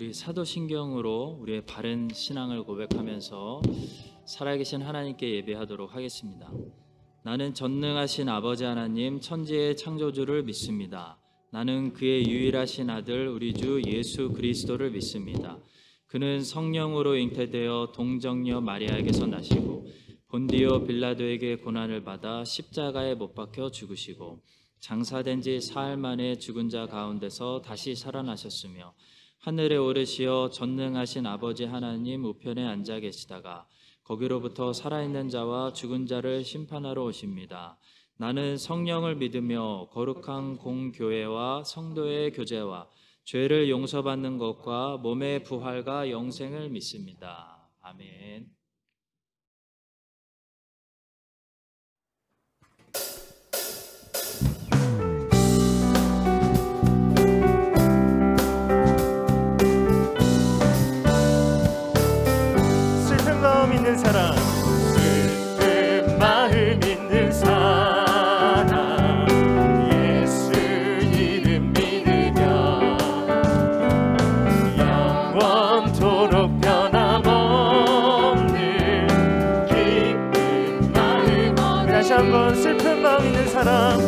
우리 사도신경으로 우리의 바른 신앙을 고백하면서 살아계신 하나님께 예배하도록 하겠습니다. 나는 전능하신 아버지 하나님 천지의 창조주를 믿습니다. 나는 그의 유일하신 아들 우리 주 예수 그리스도를 믿습니다. 그는 성령으로 잉태되어 동정녀 마리아에게서 나시고 본디오 빌라도에게 고난을 받아 십자가에 못 박혀 죽으시고 장사된 지 사흘 만에 죽은 자 가운데서 다시 살아나셨으며 하늘에 오르시어 전능하신 아버지 하나님 우편에 앉아 계시다가 거기로부터 살아있는 자와 죽은 자를 심판하러 오십니다. 나는 성령을 믿으며 거룩한 공교회와 성도의 교제와 죄를 용서받는 것과 몸의 부활과 영생을 믿습니다. 아멘. 슬픈 마음 있는 사람, 슬픈 마음 있는 사람, 예수 이름 믿으며 영원토록 변함없는 기쁜 마음. 다시 한번 슬픈 마음 있는 사람,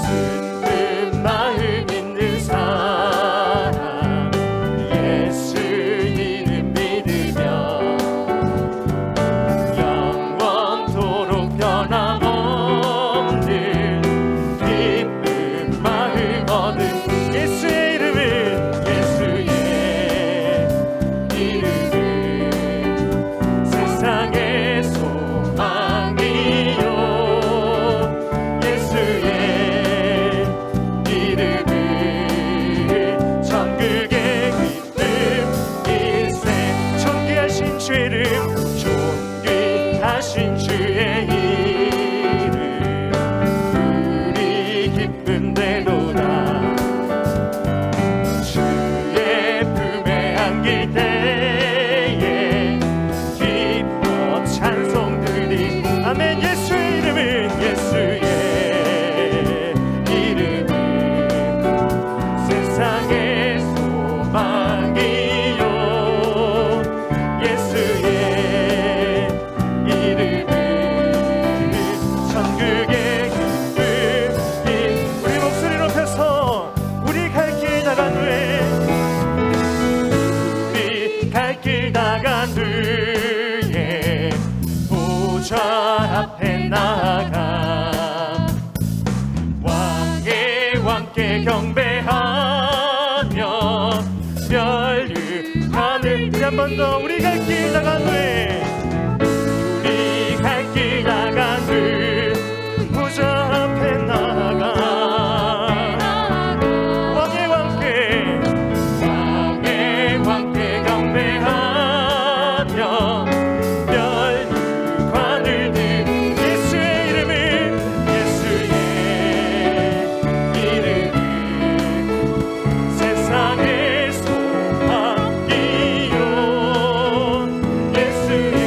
슬픈 마음 있는 사람, 예수 이름 믿으며 영원토록 변함없는 기쁜 마음 얻은 예수의 이름은, 예수의 이름은 세상의 소망이요, 예수의 이름은 천국의 기쁨 일세. 존귀하신 죄를 존귀하신 주의 이름 우리 기쁜대로다. 주의 품에 안길 때에 기뻐 찬송드리. 아멘. 예수의 이름은, 예수의 이름은 세상의 소망이요, 예수의 이름은 천국의 기쁨. 우리 목소리 높여서 우리 갈 길 나간 후에, 우리 갈 길 나간 후에 보좌 앞에 나가 왕의 왕께 경배하며 멸류관을. 한 번 더 우리 갈 길 나간 후에, 우리 갈 길 나간 후 보좌 앞에 나가 왕의 왕께 경배하며 멸류관을 든 예수의 이름은, 예수의 이름은 세상의 소망이요, 예수의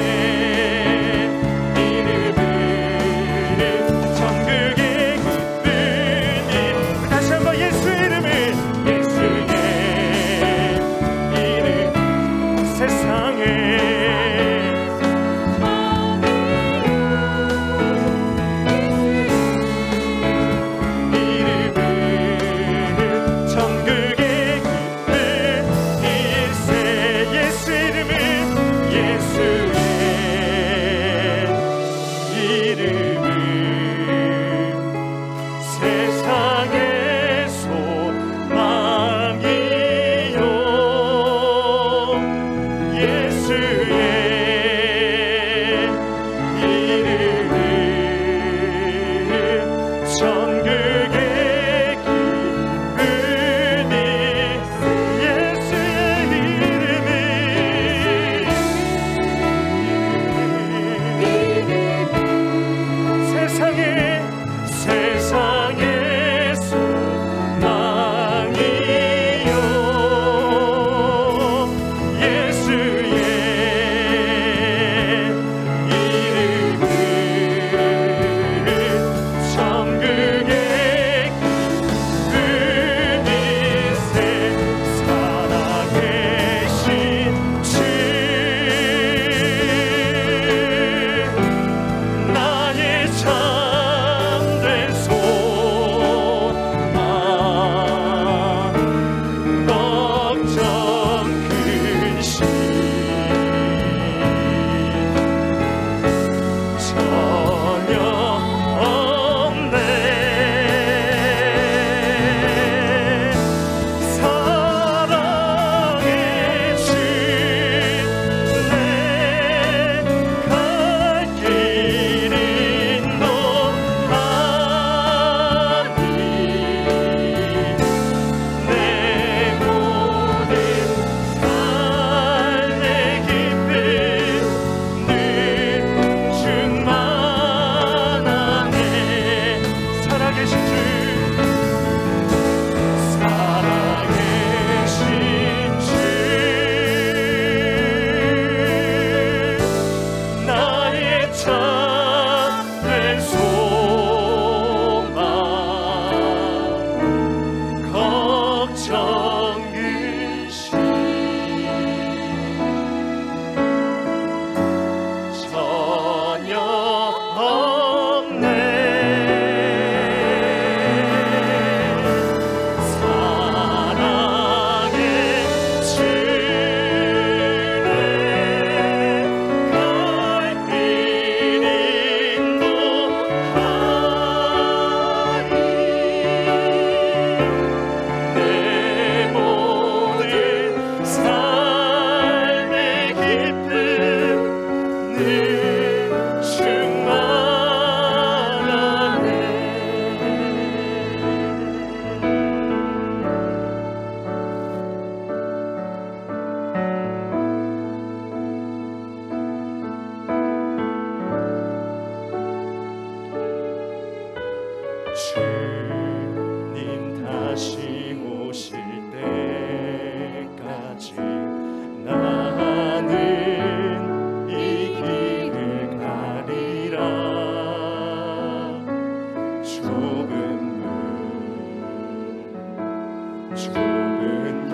좁은 길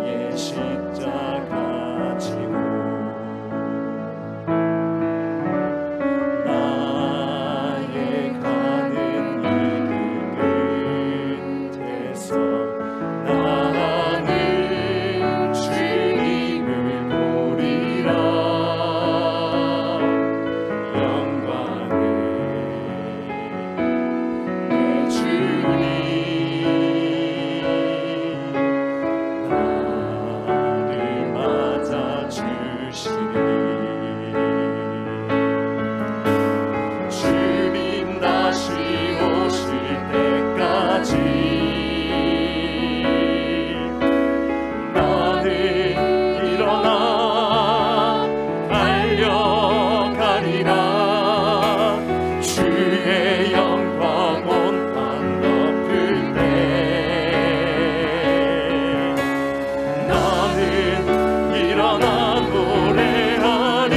나의 십자가 지고 나의 가는 이 길 끝에서 나는 주님을 보리라. 영광의 내 주님 나를 맞아주시리. 주님 다시 오실 때까지 나는 일어나 달려가리라. 주의 영광 온 땅 덮을 때 나는 일어나 노래하리.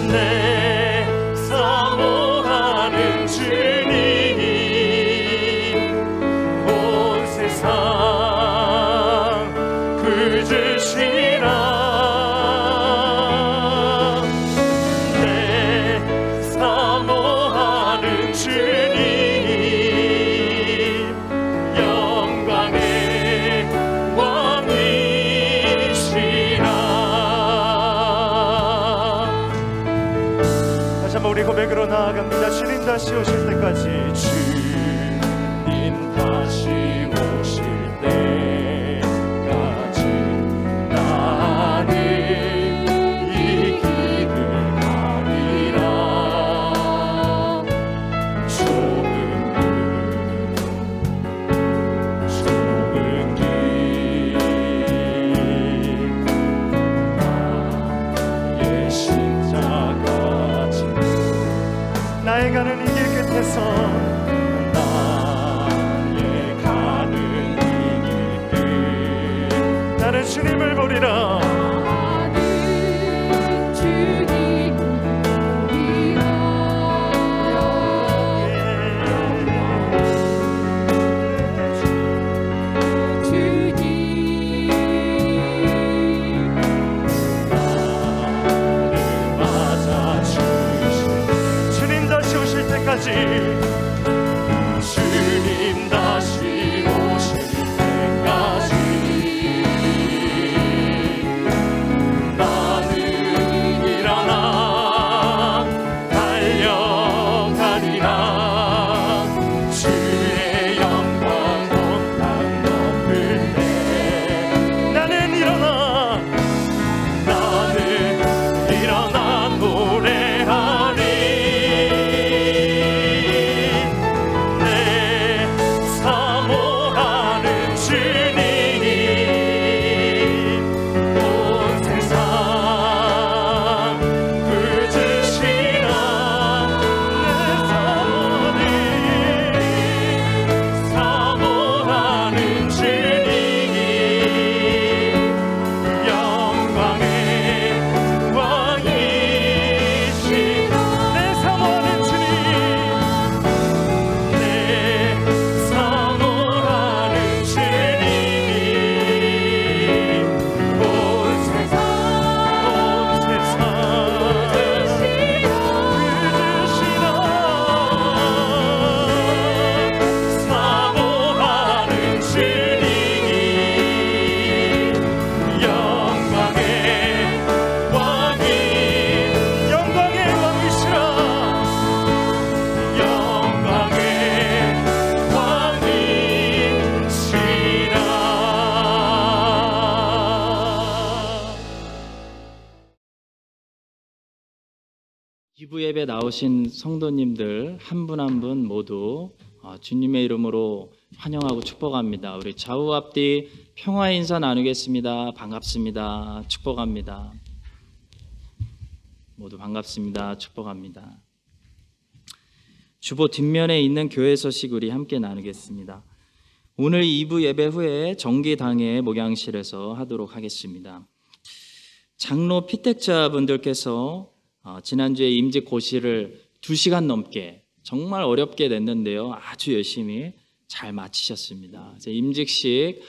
내 사모하는 주님 온 세상 구주시라. 내 사모하는 주님 영광의 왕이시라. 다시 한번 우리 고백으로 나아갑니다. 주님 다시 오실 때까지. 주님 다시 오실 때까지 나는 이 길을 가리라. 좁은 길 나의 십자가 지고 나의 가는 이 길 끝에서 나의 가는 이 길 끝 나는 주님을 보리라. 주님 다시 오실 때까지. 주님 다시 오실 때까지 나는 일어나 달려가리라. 주의 영광 온 땅 덮을 때 나는 일어나 노래하리. 내 사모하는 주님 온 세상 구주시라. 내 사모하는 주님 영광의 왕이시라. 내 사모하는 주님 내 사모하는 주님 온 세상 구주시라. 사모하는 주님 영광의 왕이 영광의 왕이시라. 영광의 왕이시라. 2부 예배 나오신 성도님들 한 분 한 분 모두 주님의 이름으로 환영하고 축복합니다. 우리 좌우 앞뒤 평화 인사 나누겠습니다. 반갑습니다. 축복합니다. 모두 반갑습니다. 축복합니다. 주보 뒷면에 있는 교회 소식 우리 함께 나누겠습니다. 오늘 2부 예배 후에 정기당회 목양실에서 하도록 하겠습니다. 장로 피택자분들께서 지난주에 임직 고시를 2시간 넘게 정말 어렵게 냈는데요. 아주 열심히 잘 마치셨습니다. 이제 임직식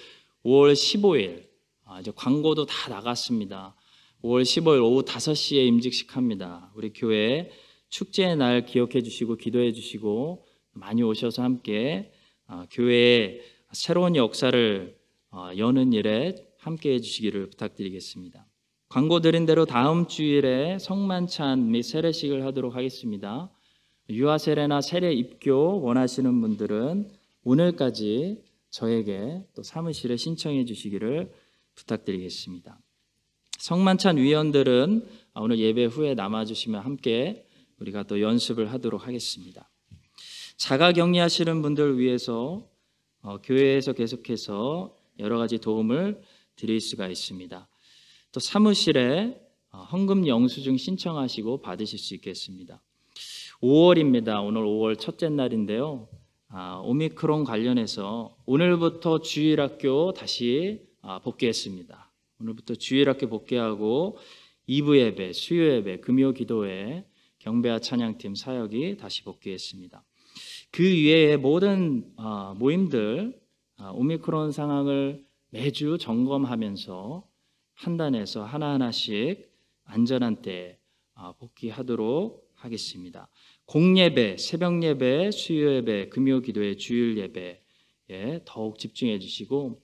5월 15일, 이제 광고도 다 나갔습니다. 5월 15일 오후 5시에 임직식 합니다. 우리 교회 축제의 날 기억해 주시고 기도해 주시고 많이 오셔서 함께 교회의 새로운 역사를 여는 일에 함께 해주시기를 부탁드리겠습니다. 광고 드린 대로 다음 주일에 성만찬 및 세례식을 하도록 하겠습니다. 유아 세례나 세례 입교 원하시는 분들은 오늘까지 저에게 또 사무실에 신청해 주시기를 부탁드리겠습니다. 성만찬 위원들은 오늘 예배 후에 남아주시면 함께 우리가 또 연습을 하도록 하겠습니다. 자가 격리하시는 분들 위해서 교회에서 계속해서 여러 가지 도움을 드릴 수가 있습니다. 또 사무실에 헌금 영수증 신청하시고 받으실 수 있겠습니다. 5월입니다. 오늘 5월 첫째 날인데요. 오미크론 관련해서 오늘부터 주일학교 다시 복귀했습니다. 오늘부터 주일학교 복귀하고 2부 예배, 수요 예배, 금요 기도회, 경배와 찬양팀 사역이 다시 복귀했습니다. 그 이외에 모든 모임들 오미크론 상황을 매주 점검하면서 판단해서 하나하나씩 안전한 때 복귀하도록 하겠습니다. 공예배, 새벽 예배, 수요 예배, 금요 기도회, 주일 예배에 더욱 집중해 주시고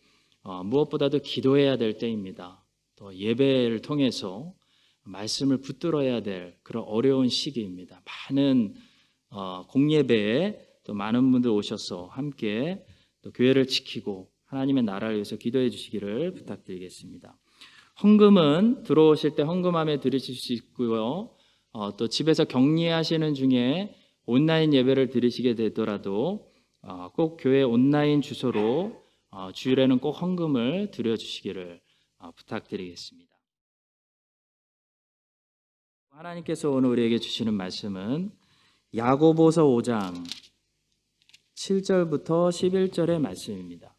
무엇보다도 기도해야 될 때입니다. 또 예배를 통해서 말씀을 붙들어야 될 그런 어려운 시기입니다. 많은 공예배에 또 많은 분들 오셔서 함께 또 교회를 지키고 하나님의 나라를 위해서 기도해 주시기를 부탁드리겠습니다. 헌금은 들어오실 때 헌금함에 드리실 수 있고요. 또 집에서 격리하시는 중에 온라인 예배를 드리시게 되더라도 꼭 교회 온라인 주소로 주일에는 꼭 헌금을 드려주시기를 부탁드리겠습니다. 하나님께서 오늘 우리에게 주시는 말씀은 야고보서 5장 7절부터 11절의 말씀입니다.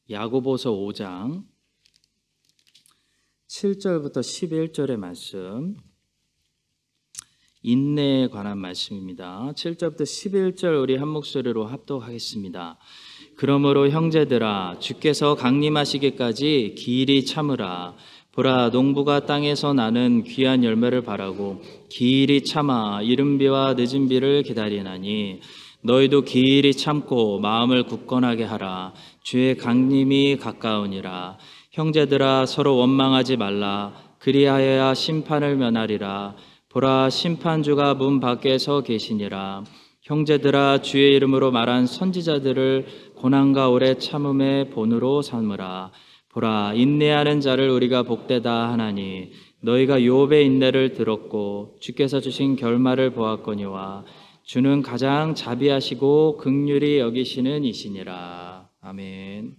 야고보서 5장 7절부터 11절의 말씀, 인내에 관한 말씀입니다. 7절부터 11절 우리 한 목소리로 합독하겠습니다. 그러므로 형제들아 주께서 강림하시기까지 길이 참으라. 보라, 농부가 땅에서 나는 귀한 열매를 바라고 길이 참아 이른 비와 늦은 비를 기다리나니 너희도 길이 참고 마음을 굳건하게 하라. 주의 강림이 가까우니라. 형제들아 서로 원망하지 말라. 그리하여야 심판을 면하리라. 보라, 심판주가 문 밖에 서 계시니라. 형제들아 주의 이름으로 말한 선지자들을 고난과 오래 참음의 본으로 삼으라. 보라, 인내하는 자를 우리가 복되다 하나니 너희가 욥의 인내를 들었고 주께서 주신 결말을 보았거니와 주는 가장 자비하시고 긍휼히 여기시는 이시니라. 아멘.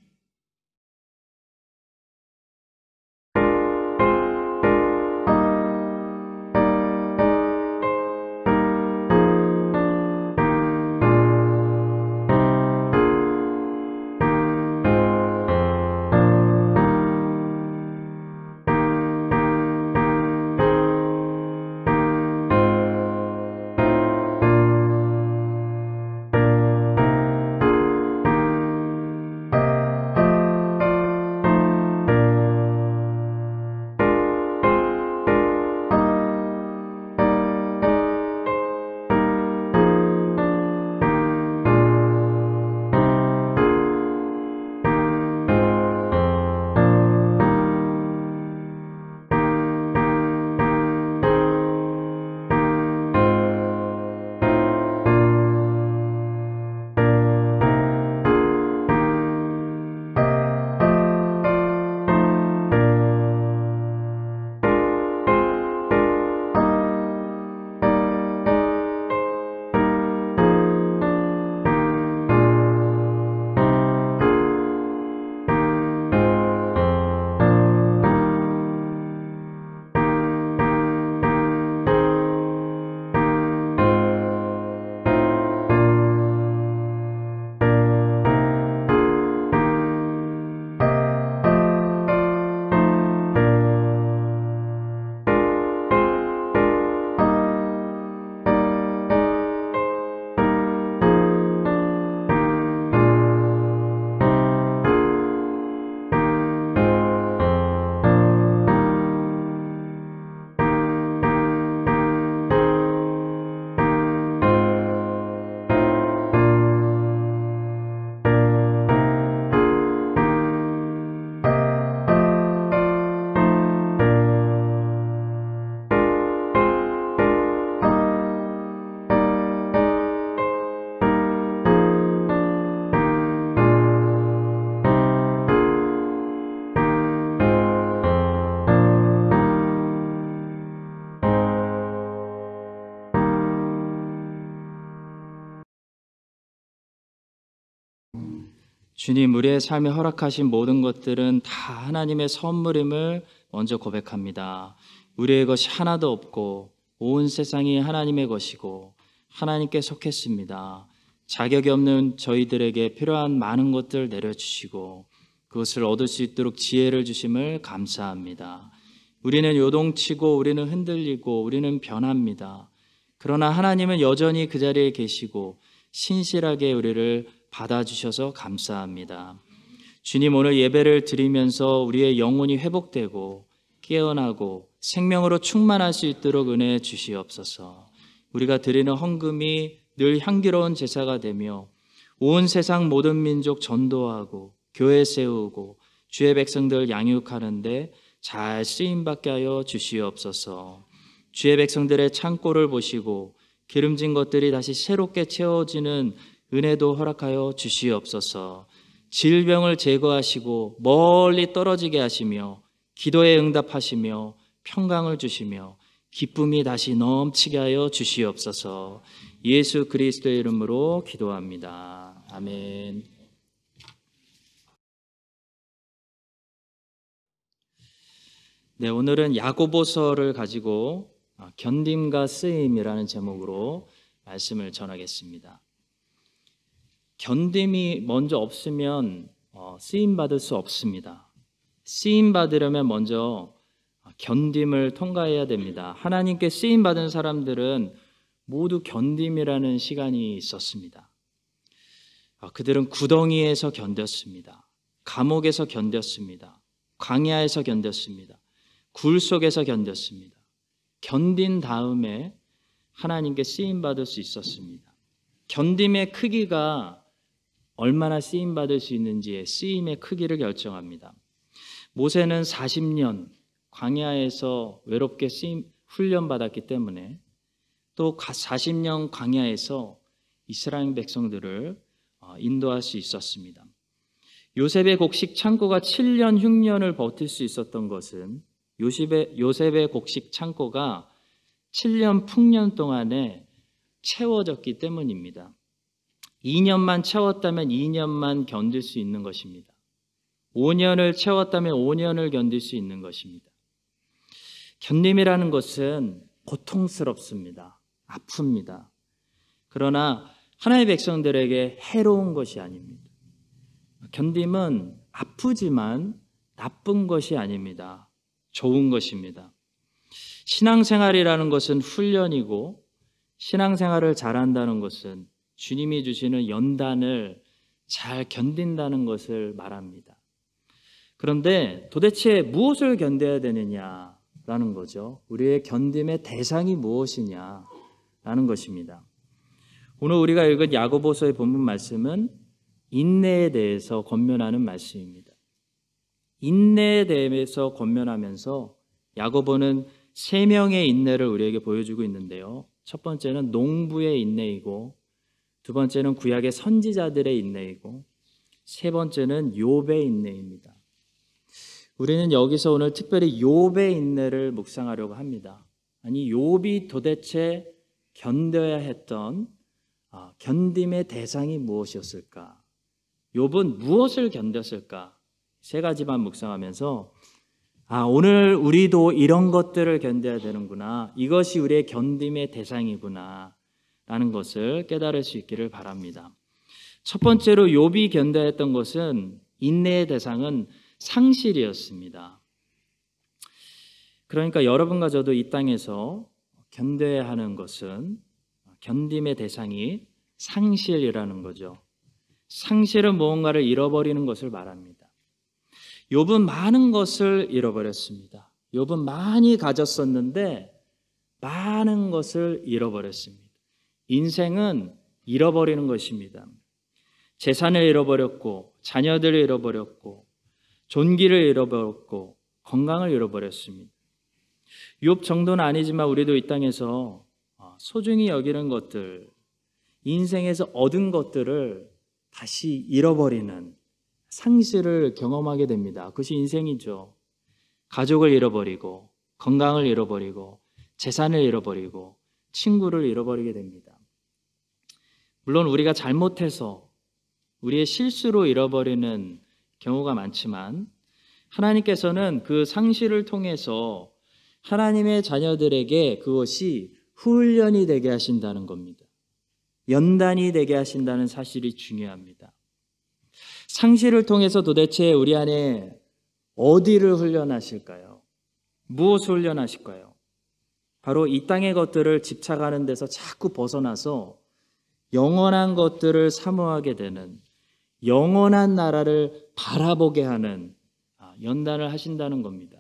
주님, 우리의 삶에 허락하신 모든 것들은 다 하나님의 선물임을 먼저 고백합니다. 우리의 것이 하나도 없고 온 세상이 하나님의 것이고 하나님께 속했습니다. 자격이 없는 저희들에게 필요한 많은 것들 내려주시고 그것을 얻을 수 있도록 지혜를 주심을 감사합니다. 우리는 요동치고 우리는 흔들리고 우리는 변합니다. 그러나 하나님은 여전히 그 자리에 계시고 신실하게 우리를 받아주셔서 감사합니다. 주님, 오늘 예배를 드리면서 우리의 영혼이 회복되고 깨어나고 생명으로 충만할 수 있도록 은혜 주시옵소서. 우리가 드리는 헌금이 늘 향기로운 제사가 되며 온 세상 모든 민족 전도하고 교회 세우고 주의 백성들 양육하는데 잘 쓰임받게 하여 주시옵소서. 주의 백성들의 창고를 보시고 기름진 것들이 다시 새롭게 채워지는 은혜도 허락하여 주시옵소서. 질병을 제거하시고 멀리 떨어지게 하시며 기도에 응답하시며 평강을 주시며 기쁨이 다시 넘치게 하여 주시옵소서. 예수 그리스도의 이름으로 기도합니다. 아멘. 네, 오늘은 야고보서를 가지고 견딤과 쓰임이라는 제목으로 말씀을 전하겠습니다. 견딤이 먼저 없으면 쓰임받을 수 없습니다. 쓰임받으려면 먼저 견딤을 통과해야 됩니다. 하나님께 쓰임받은 사람들은 모두 견딤이라는 시간이 있었습니다. 그들은 구덩이에서 견뎠습니다. 감옥에서 견뎠습니다. 광야에서 견뎠습니다. 굴 속에서 견뎠습니다. 견딘 다음에 하나님께 쓰임받을 수 있었습니다. 견딤의 크기가 얼마나 쓰임받을 수 있는지의 쓰임의 크기를 결정합니다. 모세는 40년 광야에서 외롭게 훈련받았기 때문에 또 40년 광야에서 이스라엘 백성들을 인도할 수 있었습니다. 요셉의 곡식 창고가 7년 흉년을 버틸 수 있었던 것은 요셉의 곡식 창고가 7년 풍년 동안에 채워졌기 때문입니다. 2년만 채웠다면 2년만 견딜 수 있는 것입니다. 5년을 채웠다면 5년을 견딜 수 있는 것입니다. 견딤이라는 것은 고통스럽습니다. 아픕니다. 그러나 하나님의 백성들에게 해로운 것이 아닙니다. 견딤은 아프지만 나쁜 것이 아닙니다. 좋은 것입니다. 신앙생활이라는 것은 훈련이고 신앙생활을 잘한다는 것은 주님이 주시는 연단을 잘 견딘다는 것을 말합니다. 그런데 도대체 무엇을 견뎌야 되느냐라는 거죠. 우리의 견딤의 대상이 무엇이냐라는 것입니다. 오늘 우리가 읽은 야고보서의 본문 말씀은 인내에 대해서 권면하는 말씀입니다. 인내에 대해서 권면하면서 야고보는 3명의 인내를 우리에게 보여주고 있는데요. 첫 번째는 농부의 인내이고, 두 번째는 구약의 선지자들의 인내이고, 세 번째는 욥의 인내입니다. 우리는 여기서 오늘 특별히 욥의 인내를 묵상하려고 합니다. 아니, 욥이 도대체 견뎌야 했던 견딤의 대상이 무엇이었을까? 욥은 무엇을 견뎠을까? 3가지만 묵상하면서 오늘 우리도 이런 것들을 견뎌야 되는구나. 이것이 우리의 견딤의 대상이구나 라는 것을 깨달을 수 있기를 바랍니다. 첫 번째로 욥이 견뎌야 했던 것은 인내의 대상은 상실이었습니다. 그러니까 여러분과 저도 이 땅에서 견뎌야 하는 것은 견딤의 대상이 상실이라는 거죠. 상실은 무언가를 잃어버리는 것을 말합니다. 욥은 많은 것을 잃어버렸습니다. 욥은 많이 가졌었는데 많은 것을 잃어버렸습니다. 인생은 잃어버리는 것입니다. 재산을 잃어버렸고 자녀들을 잃어버렸고 존귀를 잃어버렸고 건강을 잃어버렸습니다. 욥 정도는 아니지만 우리도 이 땅에서 소중히 여기는 것들, 인생에서 얻은 것들을 다시 잃어버리는 상실을 경험하게 됩니다. 그것이 인생이죠. 가족을 잃어버리고 건강을 잃어버리고 재산을 잃어버리고 친구를 잃어버리게 됩니다. 물론 우리가 잘못해서 우리의 실수로 잃어버리는 경우가 많지만 하나님께서는 그 상실을 통해서 하나님의 자녀들에게 그것이 훈련이 되게 하신다는 겁니다. 연단이 되게 하신다는 사실이 중요합니다. 상실을 통해서 도대체 우리 안에 어디를 훈련하실까요? 무엇을 훈련하실까요? 바로 이 땅의 것들을 집착하는 데서 자꾸 벗어나서 영원한 것들을 사모하게 되는, 영원한 나라를 바라보게 하는 연단을 하신다는 겁니다.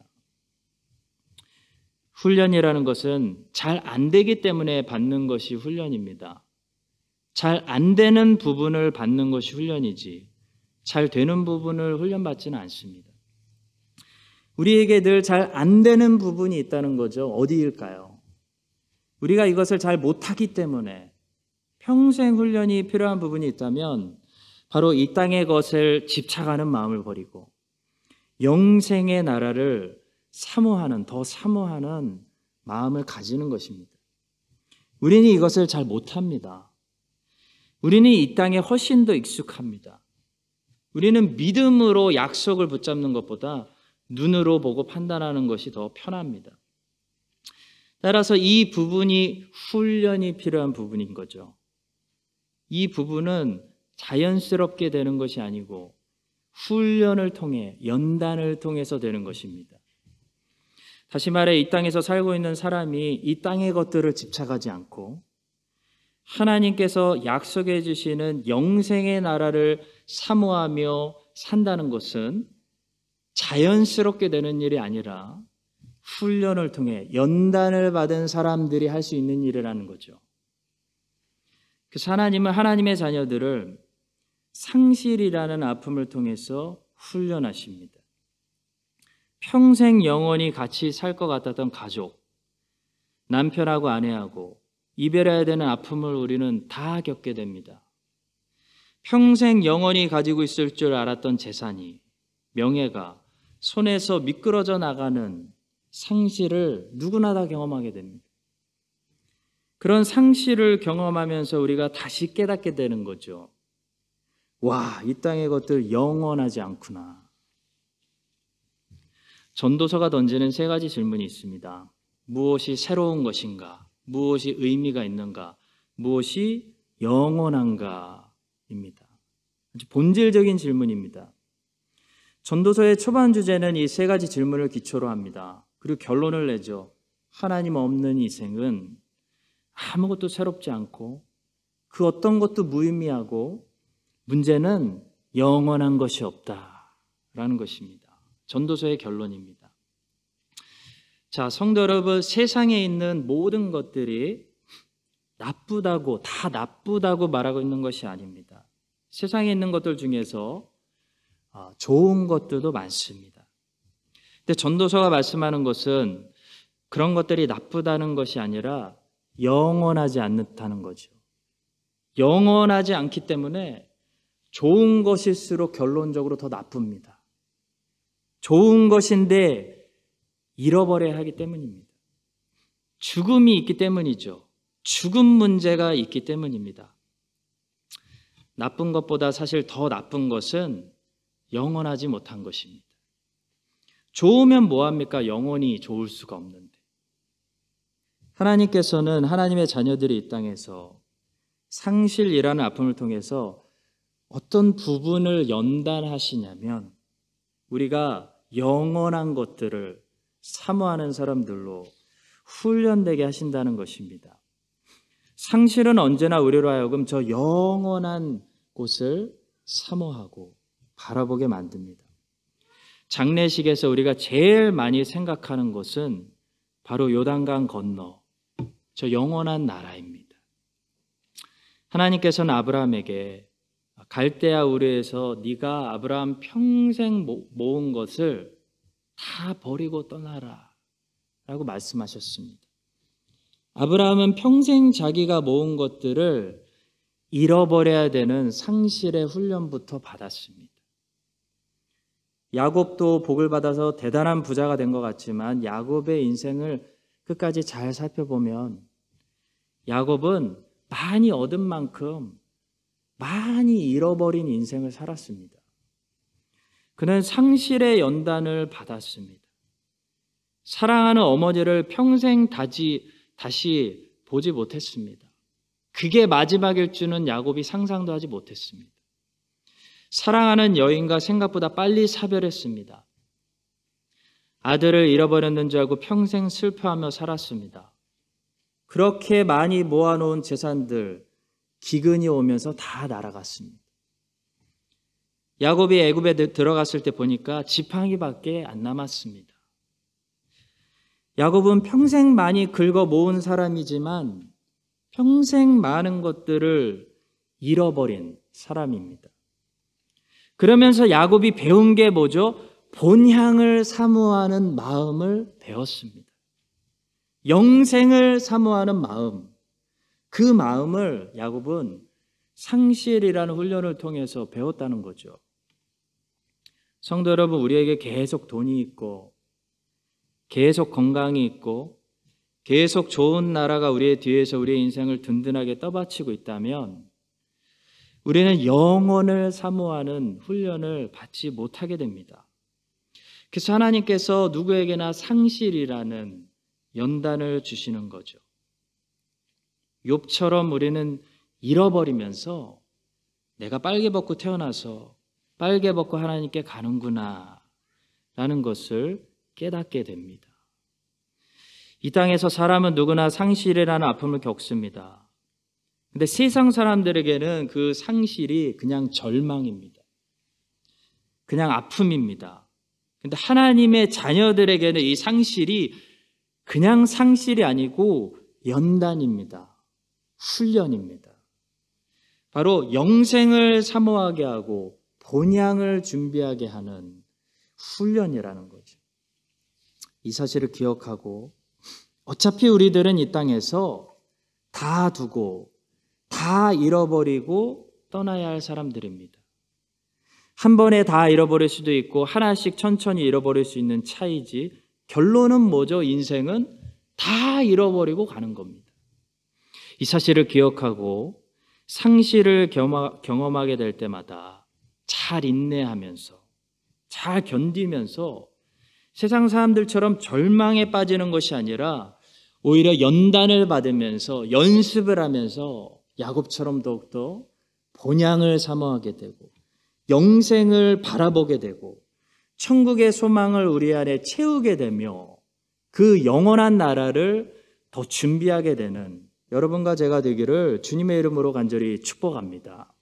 훈련이라는 것은 잘 안 되기 때문에 받는 것이 훈련입니다. 잘 안 되는 부분을 받는 것이 훈련이지 잘 되는 부분을 훈련받지는 않습니다. 우리에게 늘 잘 안 되는 부분이 있다는 거죠. 어디일까요? 우리가 이것을 잘 못하기 때문에 평생 훈련이 필요한 부분이 있다면 바로 이 땅의 것을 집착하는 마음을 버리고 영생의 나라를 사모하는, 더 사모하는 마음을 가지는 것입니다. 우리는 이것을 잘 못합니다. 우리는 이 땅에 훨씬 더 익숙합니다. 우리는 믿음으로 약속을 붙잡는 것보다 눈으로 보고 판단하는 것이 더 편합니다. 따라서 이 부분이 훈련이 필요한 부분인 거죠. 이 부분은 자연스럽게 되는 것이 아니고 훈련을 통해, 연단을 통해서 되는 것입니다. 다시 말해 이 땅에서 살고 있는 사람이 이 땅의 것들을 집착하지 않고 하나님께서 약속해 주시는 영생의 나라를 사모하며 산다는 것은 자연스럽게 되는 일이 아니라 훈련을 통해 연단을 받은 사람들이 할 수 있는 일이라는 거죠. 그래서 하나님은 하나님의 자녀들을 상실이라는 아픔을 통해서 훈련하십니다. 평생 영원히 같이 살 것 같았던 가족, 남편하고 아내하고 이별해야 되는 아픔을 우리는 다 겪게 됩니다. 평생 영원히 가지고 있을 줄 알았던 재산이, 명예가 손에서 미끄러져 나가는 상실을 누구나 다 경험하게 됩니다. 그런 상실을 경험하면서 우리가 다시 깨닫게 되는 거죠. 와, 이 땅의 것들 영원하지 않구나. 전도서가 던지는 세 가지 질문이 있습니다. 무엇이 새로운 것인가? 무엇이 의미가 있는가? 무엇이 영원한가? 입니다. 아주 본질적인 질문입니다. 전도서의 초반 주제는 이 세 가지 질문을 기초로 합니다. 그리고 결론을 내죠. 하나님 없는 인생은 아무것도 새롭지 않고 그 어떤 것도 무의미하고 문제는 영원한 것이 없다라는 것입니다. 전도서의 결론입니다. 자, 성도 여러분, 세상에 있는 모든 것들이 나쁘다고, 다 나쁘다고 말하고 있는 것이 아닙니다. 세상에 있는 것들 중에서 좋은 것들도 많습니다. 근데 전도서가 말씀하는 것은 그런 것들이 나쁘다는 것이 아니라 영원하지 않다는 거죠. 영원하지 않기 때문에 좋은 것일수록 결론적으로 더 나쁩니다. 좋은 것인데 잃어버려야 하기 때문입니다. 죽음이 있기 때문이죠. 죽음 문제가 있기 때문입니다. 나쁜 것보다 사실 더 나쁜 것은 영원하지 못한 것입니다. 좋으면 뭐합니까? 영원히 좋을 수가 없는데. 하나님께서는 하나님의 자녀들이 이 땅에서 상실이라는 아픔을 통해서 어떤 부분을 연단하시냐면 우리가 영원한 것들을 사모하는 사람들로 훈련되게 하신다는 것입니다. 상실은 언제나 우리로 하여금 저 영원한 곳을 사모하고 바라보게 만듭니다. 장례식에서 우리가 제일 많이 생각하는 것은 바로 요단강 건너 저 영원한 나라입니다. 하나님께서는 아브라함에게 갈대아 우르에서 네가 아브라함 평생 모은 것을 다 버리고 떠나라 라고 말씀하셨습니다. 아브라함은 평생 자기가 모은 것들을 잃어버려야 되는 상실의 훈련부터 받았습니다. 야곱도 복을 받아서 대단한 부자가 된 것 같지만 야곱의 인생을 끝까지 잘 살펴보면 야곱은 많이 얻은 만큼 많이 잃어버린 인생을 살았습니다. 그는 상실의 연단을 받았습니다. 사랑하는 어머니를 평생 다시 보지 못했습니다. 그게 마지막일 줄은 야곱이 상상도 하지 못했습니다. 사랑하는 여인과 생각보다 빨리 사별했습니다. 아들을 잃어버렸는 줄 알고 평생 슬퍼하며 살았습니다. 그렇게 많이 모아놓은 재산들 기근이 오면서 다 날아갔습니다. 야곱이 애굽에 들어갔을 때 보니까 지팡이밖에 안 남았습니다. 야곱은 평생 많이 긁어 모은 사람이지만 평생 많은 것들을 잃어버린 사람입니다. 그러면서 야곱이 배운 게 뭐죠? 본향을 사모하는 마음을 배웠습니다. 영생을 사모하는 마음, 그 마음을 야곱은 상실이라는 훈련을 통해서 배웠다는 거죠. 성도 여러분, 우리에게 계속 돈이 있고 계속 건강이 있고 계속 좋은 나라가 우리의 뒤에서 우리의 인생을 든든하게 떠받치고 있다면 우리는 영원을 사모하는 훈련을 받지 못하게 됩니다. 그래서 하나님께서 누구에게나 상실이라는 연단을 주시는 거죠. 욥처럼 우리는 잃어버리면서 내가 빨개 벗고 태어나서 빨개 벗고 하나님께 가는구나 라는 것을 깨닫게 됩니다. 이 땅에서 사람은 누구나 상실이라는 아픔을 겪습니다. 근데 세상 사람들에게는 그 상실이 그냥 절망입니다. 그냥 아픔입니다. 근데 하나님의 자녀들에게는 이 상실이 그냥 상실이 아니고 연단입니다. 훈련입니다. 바로 영생을 사모하게 하고 본향을 준비하게 하는 훈련이라는 거죠. 이 사실을 기억하고 어차피 우리들은 이 땅에서 다 두고 다 잃어버리고 떠나야 할 사람들입니다. 한 번에 다 잃어버릴 수도 있고 하나씩 천천히 잃어버릴 수 있는 차이지 결론은 뭐죠? 인생은 다 잃어버리고 가는 겁니다. 이 사실을 기억하고 상실을 경험하게 될 때마다 잘 인내하면서 잘 견디면서 세상 사람들처럼 절망에 빠지는 것이 아니라 오히려 연단을 받으면서 연습을 하면서 야곱처럼 더욱더 본향을 사모하게 되고 영생을 바라보게 되고 천국의 소망을 우리 안에 채우게 되며 그 영원한 나라를 더 준비하게 되는 여러분과 제가 되기를 주님의 이름으로 간절히 축복합니다.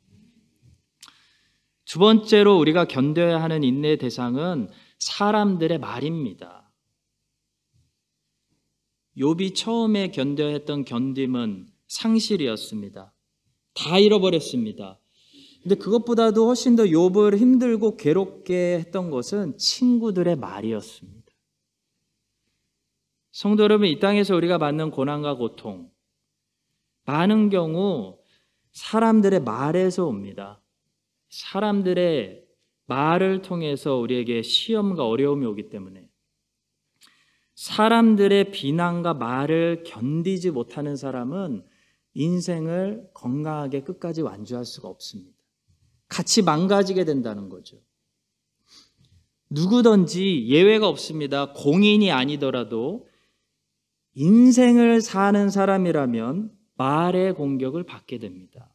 두 번째로 우리가 견뎌야 하는 인내의 대상은 사람들의 말입니다. 욥이 처음에 견뎌야 했던 견딤은 상실이었습니다. 다 잃어버렸습니다. 근데 그것보다도 훨씬 더 욥을 힘들고 괴롭게 했던 것은 친구들의 말이었습니다. 성도 여러분, 이 땅에서 우리가 받는 고난과 고통, 많은 경우 사람들의 말에서 옵니다. 사람들의 말을 통해서 우리에게 시험과 어려움이 오기 때문에 사람들의 비난과 말을 견디지 못하는 사람은 인생을 건강하게 끝까지 완주할 수가 없습니다. 같이 망가지게 된다는 거죠. 누구든지 예외가 없습니다. 공인이 아니더라도 인생을 사는 사람이라면 말의 공격을 받게 됩니다.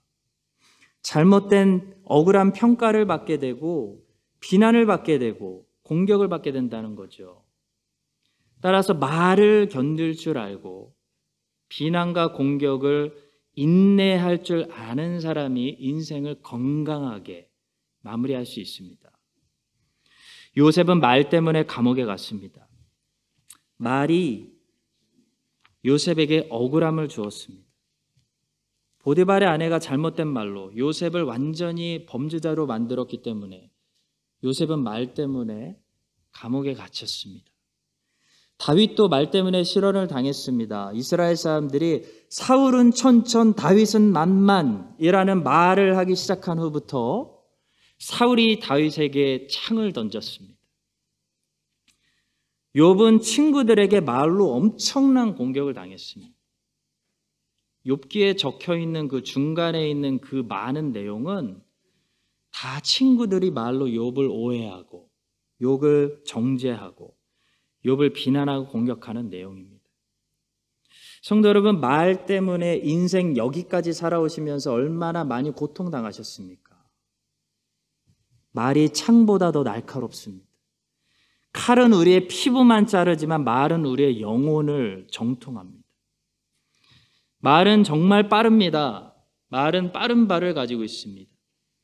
잘못된 억울한 평가를 받게 되고 비난을 받게 되고 공격을 받게 된다는 거죠. 따라서 말을 견딜 줄 알고 비난과 공격을 인내할 줄 아는 사람이 인생을 건강하게 마무리할 수 있습니다. 요셉은 말 때문에 감옥에 갔습니다. 말이 요셉에게 억울함을 주었습니다. 보디발의 아내가 잘못된 말로 요셉을 완전히 범죄자로 만들었기 때문에 요셉은 말 때문에 감옥에 갇혔습니다. 다윗도 말 때문에 실언을 당했습니다. 이스라엘 사람들이 사울은 천천, 다윗은 만만이라는 말을 하기 시작한 후부터 사울이 다윗에게 창을 던졌습니다. 욥은 친구들에게 말로 엄청난 공격을 당했습니다. 욥기에 적혀 있는 그 중간에 있는 그 많은 내용은 다 친구들이 말로 욥을 오해하고 욥을 정죄하고 욥을 비난하고 공격하는 내용입니다. 성도 여러분, 말 때문에 인생 여기까지 살아오시면서 얼마나 많이 고통당하셨습니까? 말이 창보다 더 날카롭습니다. 칼은 우리의 피부만 자르지만 말은 우리의 영혼을 정통합니다. 말은 정말 빠릅니다. 말은 빠른 발을 가지고 있습니다.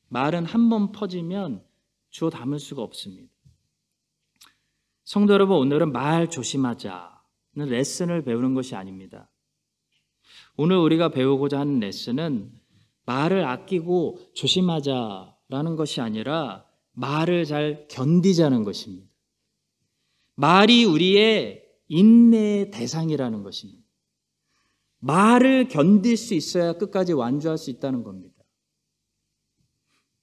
말은 한 번 퍼지면 주워 담을 수가 없습니다. 성도 여러분, 오늘은 말 조심하자는 레슨을 배우는 것이 아닙니다. 오늘 우리가 배우고자 하는 레슨은 말을 아끼고 조심하자라는 것이 아니라 말을 잘 견디자는 것입니다. 말이 우리의 인내의 대상이라는 것입니다. 말을 견딜 수 있어야 끝까지 완주할 수 있다는 겁니다.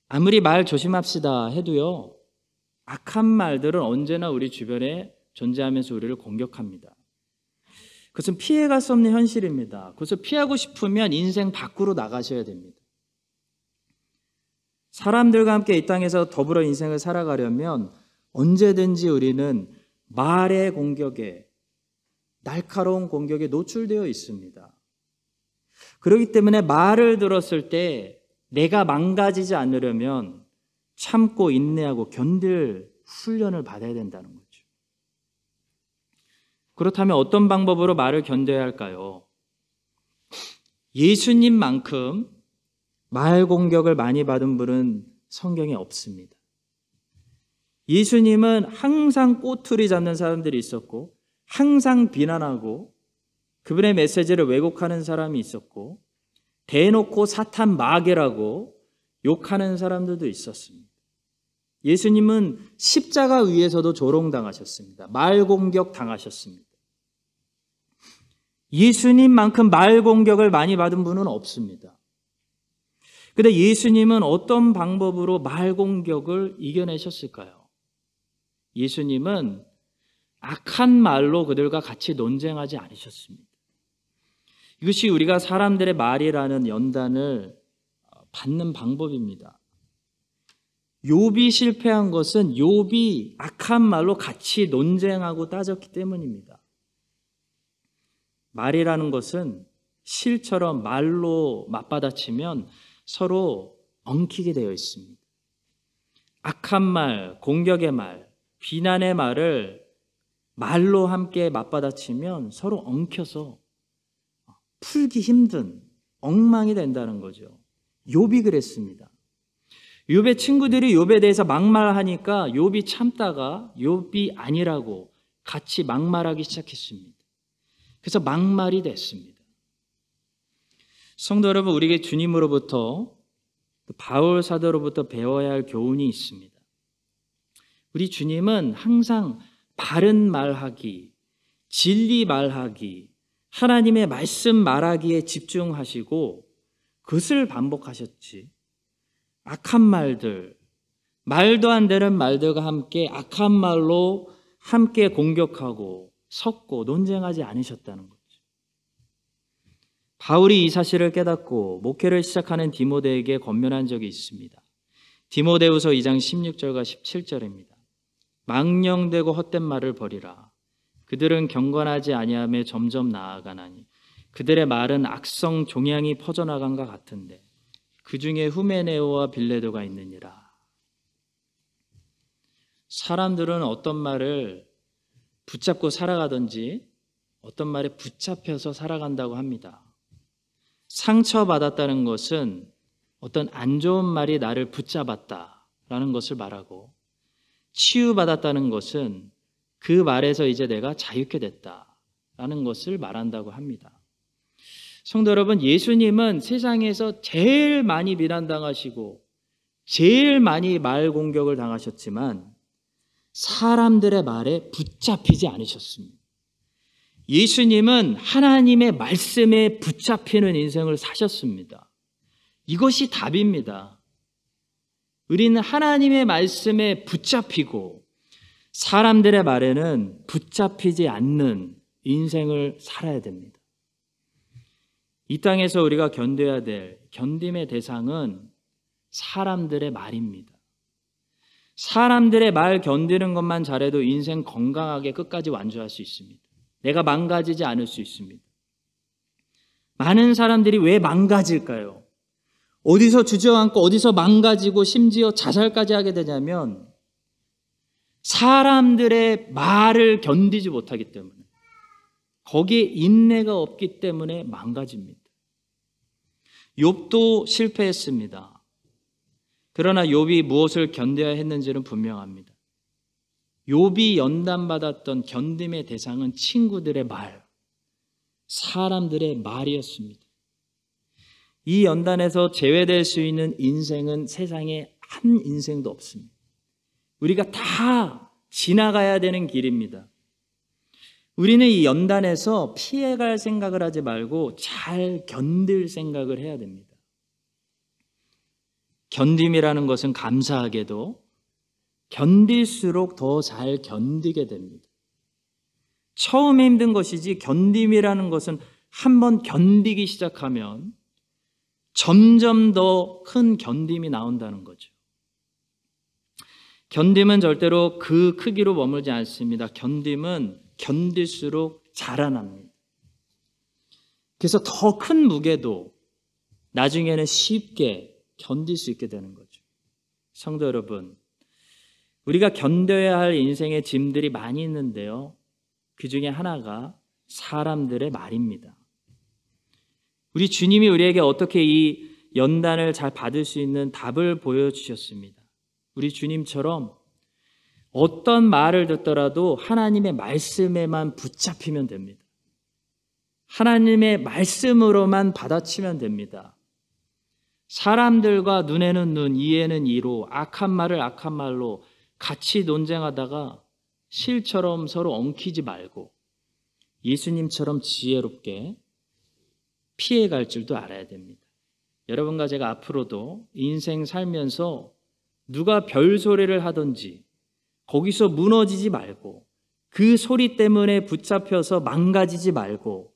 아무리 말 조심합시다 해도요, 악한 말들은 언제나 우리 주변에 존재하면서 우리를 공격합니다. 그것은 피해갈 수 없는 현실입니다. 그것을 피하고 싶으면 인생 밖으로 나가셔야 됩니다. 사람들과 함께 이 땅에서 더불어 인생을 살아가려면 언제든지 우리는 말의 공격에, 날카로운 공격에 노출되어 있습니다. 그렇기 때문에 말을 들었을 때 내가 망가지지 않으려면 참고 인내하고 견딜 훈련을 받아야 된다는 거죠. 그렇다면 어떤 방법으로 말을 견뎌야 할까요? 예수님만큼 말 공격을 많이 받은 분은 성경에 없습니다. 예수님은 항상 꼬투리 잡는 사람들이 있었고, 항상 비난하고 그분의 메시지를 왜곡하는 사람이 있었고, 대놓고 사탄 마귀라고 욕하는 사람들도 있었습니다. 예수님은 십자가 위에서도 조롱당하셨습니다. 말 공격 당하셨습니다. 예수님만큼 말 공격을 많이 받은 분은 없습니다. 그런데 예수님은 어떤 방법으로 말 공격을 이겨내셨을까요? 예수님은 악한 말로 그들과 같이 논쟁하지 않으셨습니다. 이것이 우리가 사람들의 말이라는 연단을 받는 방법입니다. 욥이 실패한 것은 욥이 악한 말로 같이 논쟁하고 따졌기 때문입니다. 말이라는 것은 실처럼 말로 맞받아치면 서로 엉키게 되어 있습니다. 악한 말, 공격의 말, 비난의 말을 말로 함께 맞받아치면 서로 엉켜서 풀기 힘든 엉망이 된다는 거죠. 욥이 그랬습니다. 욥의 친구들이 욥에 대해서 막말하니까 욥이 참다가 욥이 아니라고 같이 막말하기 시작했습니다. 그래서 막말이 됐습니다. 성도 여러분, 우리에게 주님으로부터, 바울 사도로부터 배워야 할 교훈이 있습니다. 우리 주님은 항상 바른 말하기, 진리 말하기, 하나님의 말씀 말하기에 집중하시고 그것을 반복하셨지, 악한 말들, 말도 안 되는 말들과 함께 악한 말로 함께 공격하고 섞고 논쟁하지 않으셨다는 거죠. 바울이 이 사실을 깨닫고 목회를 시작하는 디모데에게 권면한 적이 있습니다. 디모데후서 2장 16절과 17절입니다. 망령되고 헛된 말을 버리라. 그들은 경건하지 아니하며 점점 나아가나니 그들의 말은 악성 종양이 퍼져나간 것 같은데 그 중에 후메네오와 빌레도가 있느니라. 사람들은 어떤 말을 붙잡고 살아가든지 어떤 말에 붙잡혀서 살아간다고 합니다. 상처받았다는 것은 어떤 안 좋은 말이 나를 붙잡았다라는 것을 말하고, 치유받았다는 것은 그 말에서 이제 내가 자유케 됐다라는 것을 말한다고 합니다. 성도 여러분, 예수님은 세상에서 제일 많이 비난당하시고 제일 많이 말 공격을 당하셨지만 사람들의 말에 붙잡히지 않으셨습니다. 예수님은 하나님의 말씀에 붙잡히는 인생을 사셨습니다. 이것이 답입니다. 우리는 하나님의 말씀에 붙잡히고 사람들의 말에는 붙잡히지 않는 인생을 살아야 됩니다. 이 땅에서 우리가 견뎌야 될 견딤의 대상은 사람들의 말입니다. 사람들의 말 견디는 것만 잘해도 인생 건강하게 끝까지 완주할 수 있습니다. 내가 망가지지 않을 수 있습니다. 많은 사람들이 왜 망가질까요? 어디서 주저앉고 어디서 망가지고 심지어 자살까지 하게 되냐면 사람들의 말을 견디지 못하기 때문에, 거기에 인내가 없기 때문에 망가집니다. 욥도 실패했습니다. 그러나 욥이 무엇을 견뎌야 했는지는 분명합니다. 욥이 연단받았던 견딤의 대상은 친구들의 말, 사람들의 말이었습니다. 이 연단에서 제외될 수 있는 인생은 세상에 한 인생도 없습니다. 우리가 다 지나가야 되는 길입니다. 우리는 이 연단에서 피해갈 생각을 하지 말고 잘 견딜 생각을 해야 됩니다. 견딤이라는 것은 감사하게도 견딜수록 더 잘 견디게 됩니다. 처음에 힘든 것이지 견딤이라는 것은 한번 견디기 시작하면 점점 더 큰 견딤이 나온다는 거죠. 견딤은 절대로 그 크기로 머물지 않습니다. 견딤은 견딜수록 자라납니다. 그래서 더 큰 무게도 나중에는 쉽게 견딜 수 있게 되는 거죠. 성도 여러분, 우리가 견뎌야 할 인생의 짐들이 많이 있는데요, 그 중에 하나가 사람들의 말입니다. 우리 주님이 우리에게 어떻게 이 연단을 잘 받을 수 있는 답을 보여주셨습니다. 우리 주님처럼 어떤 말을 듣더라도 하나님의 말씀에만 붙잡히면 됩니다. 하나님의 말씀으로만 받아치면 됩니다. 사람들과 눈에는 눈, 이에는 이로, 악한 말을 악한 말로 같이 논쟁하다가 실처럼 서로 엉키지 말고 예수님처럼 지혜롭게 피해갈 줄도 알아야 됩니다. 여러분과 제가 앞으로도 인생 살면서 누가 별소리를 하든지 거기서 무너지지 말고, 그 소리 때문에 붙잡혀서 망가지지 말고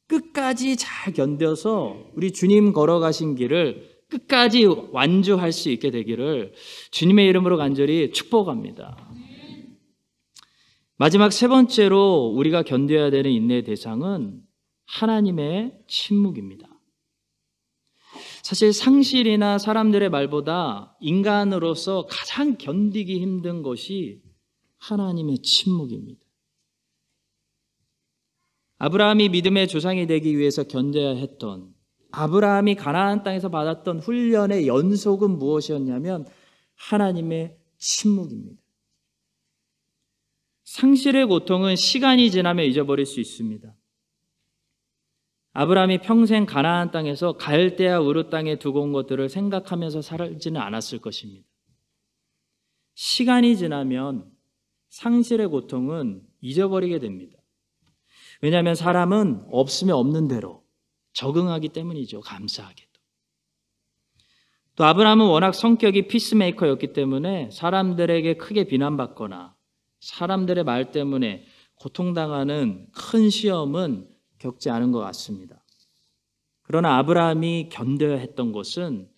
끝까지 잘 견뎌서 우리 주님 걸어가신 길을 끝까지 완주할 수 있게 되기를 주님의 이름으로 간절히 축복합니다. 마지막 세 번째로 우리가 견뎌야 되는 인내의 대상은 하나님의 침묵입니다. 사실 상실이나 사람들의 말보다 인간으로서 가장 견디기 힘든 것이 하나님의 침묵입니다. 아브라함이 믿음의 조상이 되기 위해서 견뎌야 했던, 아브라함이 가나안 땅에서 받았던 훈련의 연속은 무엇이었냐면 하나님의 침묵입니다. 상실의 고통은 시간이 지나면 잊어버릴 수 있습니다. 아브라함이 평생 가나안 땅에서 갈대아 우르 땅에 두고 온 것들을 생각하면서 살지는 않았을 것입니다. 시간이 지나면 상실의 고통은 잊어버리게 됩니다. 왜냐하면 사람은 없으면 없는 대로 적응하기 때문이죠. 감사하게도. 또 아브라함은 워낙 성격이 피스메이커였기 때문에 사람들에게 크게 비난받거나 사람들의 말 때문에 고통당하는 큰 시험은 겪지 않은 것 같습니다. 그러나 아브라함이 견뎌야 했던 것은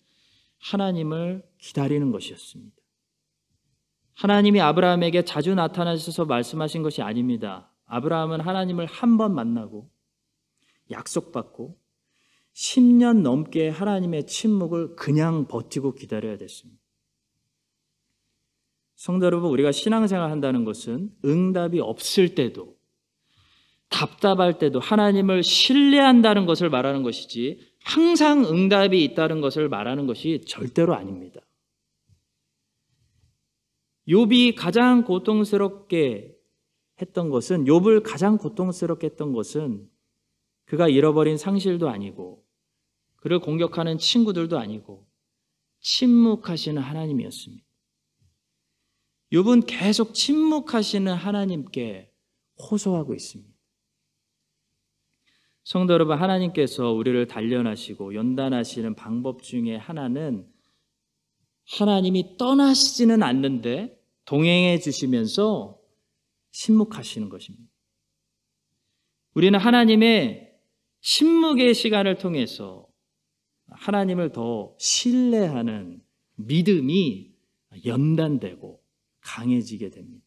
하나님을 기다리는 것이었습니다. 하나님이 아브라함에게 자주 나타나셔서 말씀하신 것이 아닙니다. 아브라함은 하나님을 한 번 만나고 약속받고 10년 넘게 하나님의 침묵을 그냥 버티고 기다려야 됐습니다. 성도 여러분, 우리가 신앙생활 한다는 것은 응답이 없을 때도, 답답할 때도 하나님을 신뢰한다는 것을 말하는 것이지 항상 응답이 있다는 것을 말하는 것이 절대로 아닙니다. 욥이 가장 고통스럽게 했던 것은, 욥을 가장 고통스럽게 했던 것은 그가 잃어버린 상실도 아니고 그를 공격하는 친구들도 아니고 침묵하시는 하나님이었습니다. 욥은 계속 침묵하시는 하나님께 호소하고 있습니다. 성도 여러분, 하나님께서 우리를 단련하시고 연단하시는 방법 중에 하나는 하나님이 떠나시지는 않는데 동행해 주시면서 침묵하시는 것입니다. 우리는 하나님의 침묵의 시간을 통해서 하나님을 더 신뢰하는 믿음이 연단되고 강해지게 됩니다.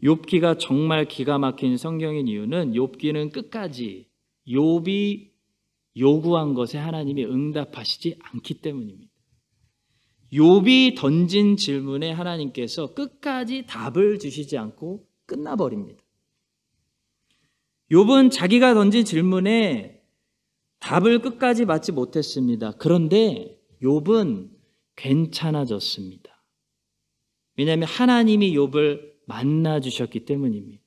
욥기가 정말 기가 막힌 성경인 이유는 욥기는 끝까지 욥이 요구한 것에 하나님이 응답하시지 않기 때문입니다. 욥이 던진 질문에 하나님께서 끝까지 답을 주시지 않고 끝나버립니다. 욥은 자기가 던진 질문에 답을 끝까지 받지 못했습니다. 그런데 욥은 괜찮아졌습니다. 왜냐하면 하나님이 욥을 만나 주셨기 때문입니다.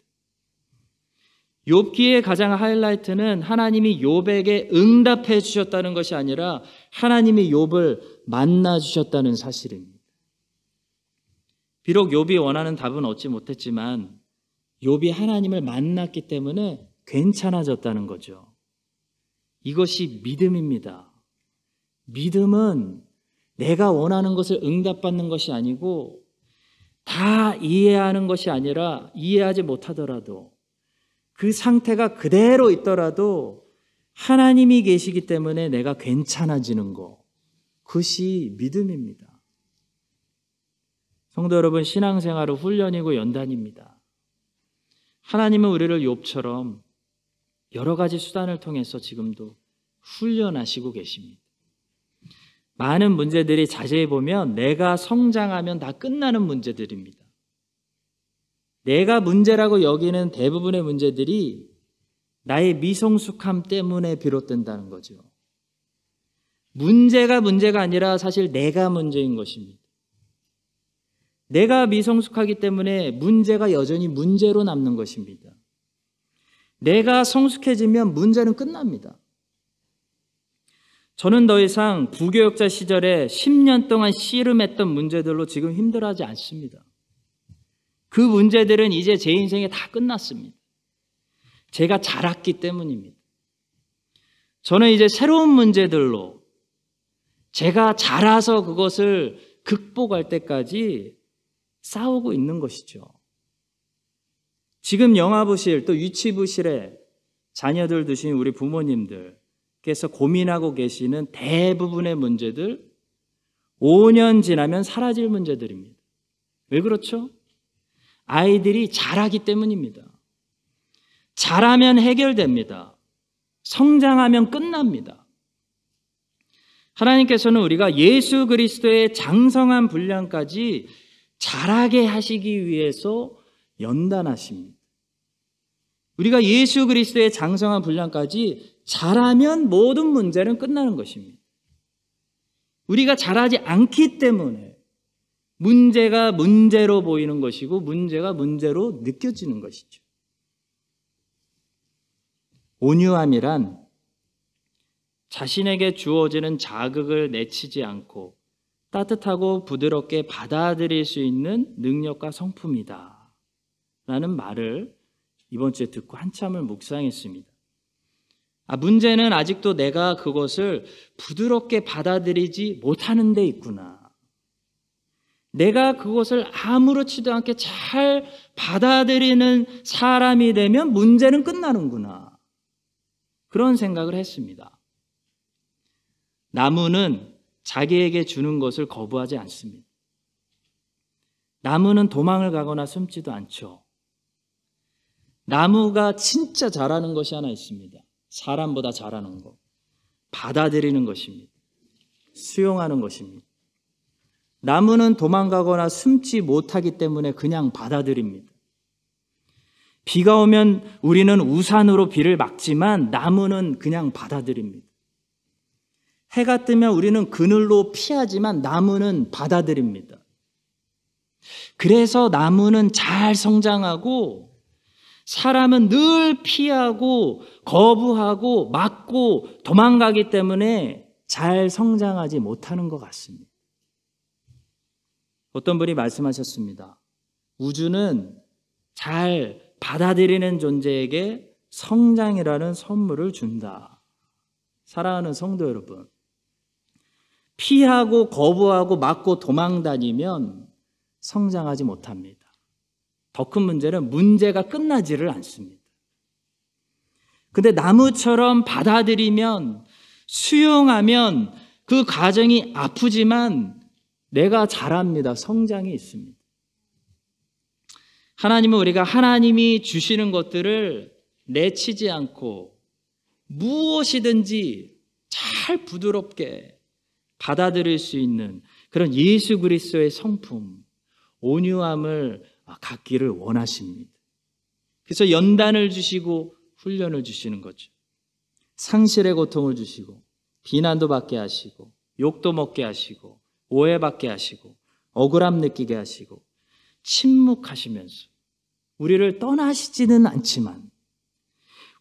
욥기의 가장 하이라이트는 하나님이 욥에게 응답해 주셨다는 것이 아니라 하나님이 욥을 만나 주셨다는 사실입니다. 비록 욥이 원하는 답은 얻지 못했지만 욥이 하나님을 만났기 때문에 괜찮아졌다는 거죠. 이것이 믿음입니다. 믿음은 내가 원하는 것을 응답받는 것이 아니고 다 이해하는 것이 아니라 이해하지 못하더라도 그 상태가 그대로 있더라도 하나님이 계시기 때문에 내가 괜찮아지는 것, 그것이 믿음입니다. 성도 여러분, 신앙생활은 훈련이고 연단입니다. 하나님은 우리를 욥처럼 여러 가지 수단을 통해서 지금도 훈련하시고 계십니다. 많은 문제들이 자세히 보면 내가 성장하면 다 끝나는 문제들입니다. 내가 문제라고 여기는 대부분의 문제들이 나의 미성숙함 때문에 비롯된다는 거죠. 문제가 아니라 사실 내가 문제인 것입니다. 내가 미성숙하기 때문에 문제가 여전히 문제로 남는 것입니다. 내가 성숙해지면 문제는 끝납니다. 저는 더 이상 부교육자 시절에 10년 동안 씨름했던 문제들로 지금 힘들어하지 않습니다. 그 문제들은 이제 제 인생에 다 끝났습니다. 제가 자랐기 때문입니다. 저는 이제 새로운 문제들로 제가 자라서 그것을 극복할 때까지 싸우고 있는 것이죠. 지금 영아부실 또 유치부실에 자녀들 두신 우리 부모님들께서 고민하고 계시는 대부분의 문제들 5년 지나면 사라질 문제들입니다. 왜 그렇죠? 아이들이 자라기 때문입니다. 자라면 해결됩니다. 성장하면 끝납니다. 하나님께서는 우리가 예수 그리스도의 장성한 분량까지 자라게 하시기 위해서 연단하십니다. 우리가 예수 그리스도의 장성한 분량까지 자라면 모든 문제는 끝나는 것입니다. 우리가 자라지 않기 때문에 문제가 문제로 보이는 것이고 문제가 문제로 느껴지는 것이죠. 온유함이란 자신에게 주어지는 자극을 내치지 않고 따뜻하고 부드럽게 받아들일 수 있는 능력과 성품이다 라는 말을 이번 주에 듣고 한참을 묵상했습니다. 문제는 아직도 내가 그것을 부드럽게 받아들이지 못하는 데 있구나. 내가 그것을 아무렇지도 않게 잘 받아들이는 사람이 되면 문제는 끝나는구나. 그런 생각을 했습니다. 나무는 자기에게 주는 것을 거부하지 않습니다. 나무는 도망을 가거나 숨지도 않죠. 나무가 진짜 잘하는 것이 하나 있습니다. 사람보다 잘하는 것. 받아들이는 것입니다. 수용하는 것입니다. 나무는 도망가거나 숨지 못하기 때문에 그냥 받아들입니다. 비가 오면 우리는 우산으로 비를 막지만 나무는 그냥 받아들입니다. 해가 뜨면 우리는 그늘로 피하지만 나무는 받아들입니다. 그래서 나무는 잘 성장하고 사람은 늘 피하고 거부하고 막고 도망가기 때문에 잘 성장하지 못하는 것 같습니다. 어떤 분이 말씀하셨습니다. 우주는 잘 받아들이는 존재에게 성장이라는 선물을 준다. 사랑하는 성도 여러분, 피하고 거부하고 막고 도망 다니면 성장하지 못합니다. 더 큰 문제는 문제가 끝나지를 않습니다. 근데 나무처럼 받아들이면, 수용하면 그 과정이 아프지만 내가 자랍니다. 성장이 있습니다. 하나님은 우리가 하나님이 주시는 것들을 내치지 않고 무엇이든지 잘 부드럽게 받아들일 수 있는 그런 예수 그리스도의 성품, 온유함을 갖기를 원하십니다. 그래서 연단을 주시고 훈련을 주시는 거죠. 상실의 고통을 주시고 비난도 받게 하시고 욕도 먹게 하시고 오해받게 하시고 억울함 느끼게 하시고 침묵하시면서 우리를 떠나시지는 않지만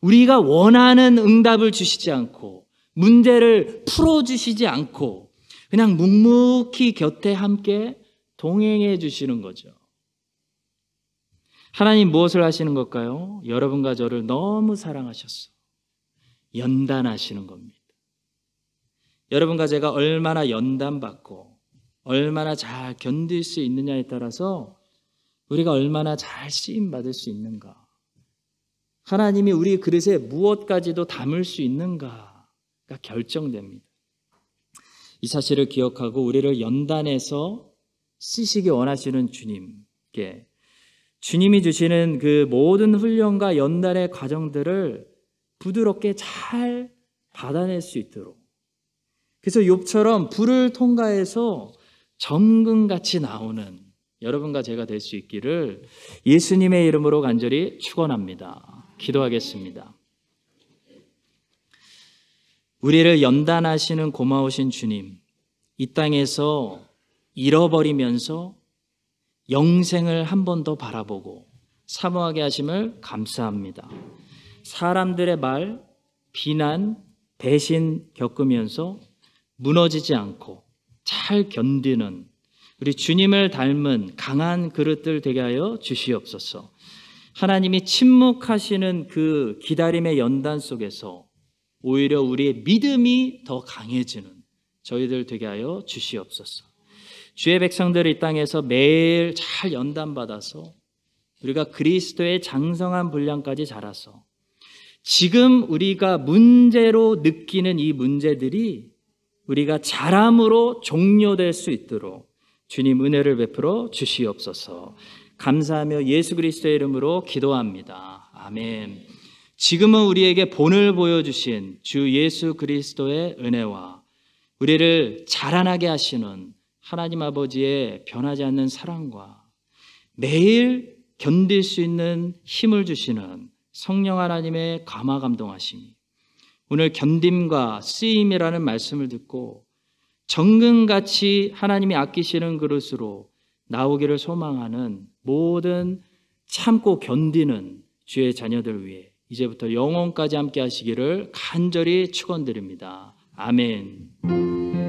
우리가 원하는 응답을 주시지 않고 문제를 풀어주시지 않고 그냥 묵묵히 곁에 함께 동행해 주시는 거죠. 하나님 무엇을 하시는 걸까요? 여러분과 저를 너무 사랑하셨어. 연단하시는 겁니다. 여러분과 제가 얼마나 연단받고 얼마나 잘 견딜 수 있느냐에 따라서 우리가 얼마나 잘 쓰임받을 수 있는가, 하나님이 우리 그릇에 무엇까지도 담을 수 있는가가 결정됩니다. 이 사실을 기억하고 우리를 연단해서 쓰시기 원하시는 주님께 주님이 주시는 그 모든 훈련과 연단의 과정들을 부드럽게 잘 받아낼 수 있도록, 그래서 욥처럼 불을 통과해서 정금같이 나오는 여러분과 제가 될 수 있기를 예수님의 이름으로 간절히 축원합니다. 기도하겠습니다. 우리를 연단하시는 고마우신 주님, 이 땅에서 잃어버리면서 영생을 한 번 더 바라보고 사모하게 하심을 감사합니다. 사람들의 말, 비난, 배신 겪으면서 무너지지 않고 잘 견디는 우리 주님을 닮은 강한 그릇들 되게 하여 주시옵소서. 하나님이 침묵하시는 그 기다림의 연단 속에서 오히려 우리의 믿음이 더 강해지는 저희들 되게 하여 주시옵소서. 주의 백성들 이 땅에서 매일 잘 연단받아서 우리가 그리스도의 장성한 분량까지 자라서 지금 우리가 문제로 느끼는 이 문제들이 우리가 자람으로 종료될 수 있도록 주님 은혜를 베풀어 주시옵소서. 감사하며 예수 그리스도의 이름으로 기도합니다. 아멘. 지금은 우리에게 본을 보여주신 주 예수 그리스도의 은혜와 우리를 자라나게 하시는 하나님 아버지의 변하지 않는 사랑과 매일 견딜 수 있는 힘을 주시는 성령 하나님의 감화 감동하심이 오늘 견딤과 쓰임이라는 말씀을 듣고 정금같이 하나님이 아끼시는 그릇으로 나오기를 소망하는 모든 참고 견디는 주의 자녀들 위해 이제부터 영원까지 함께 하시기를 간절히 축원드립니다. 아멘.